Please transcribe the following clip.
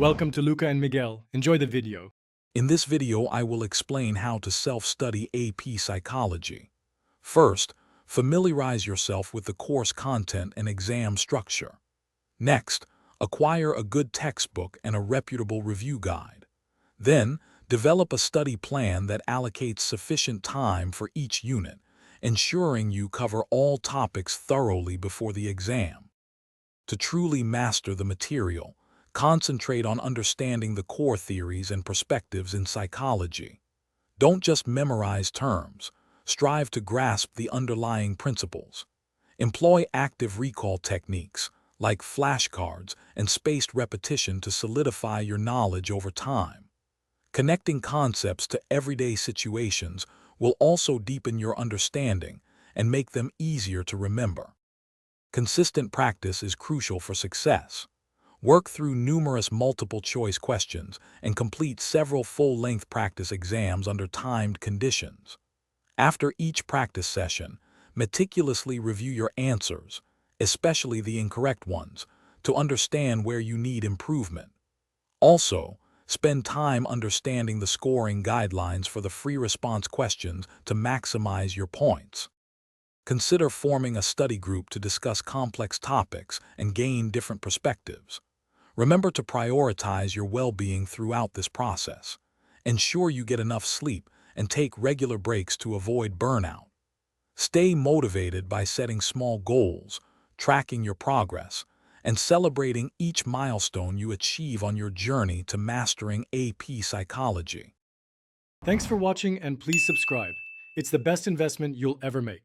Welcome to Luca and Miguel. Enjoy the video. In this video, I will explain how to self-study AP Psychology. First, familiarize yourself with the course content and exam structure. Next, acquire a good textbook and a reputable review guide. Then, develop a study plan that allocates sufficient time for each unit, ensuring you cover all topics thoroughly before the exam. To truly master the material, concentrate on understanding the core theories and perspectives in psychology. Don't just memorize terms. Strive to grasp the underlying principles. Employ active recall techniques, like flashcards and spaced repetition to solidify your knowledge over time. Connecting concepts to everyday situations will also deepen your understanding and make them easier to remember. Consistent practice is crucial for success. Work through numerous multiple-choice questions and complete several full-length practice exams under timed conditions. After each practice session, meticulously review your answers, especially the incorrect ones, to understand where you need improvement. Also, spend time understanding the scoring guidelines for the free response questions to maximize your points. Consider forming a study group to discuss complex topics and gain different perspectives. Remember to prioritize your well-being throughout this process. Ensure you get enough sleep and take regular breaks to avoid burnout. Stay motivated by setting small goals, tracking your progress, and celebrating each milestone you achieve on your journey to mastering AP Psychology. Thanks for watching and please subscribe. It's the best investment you'll ever make.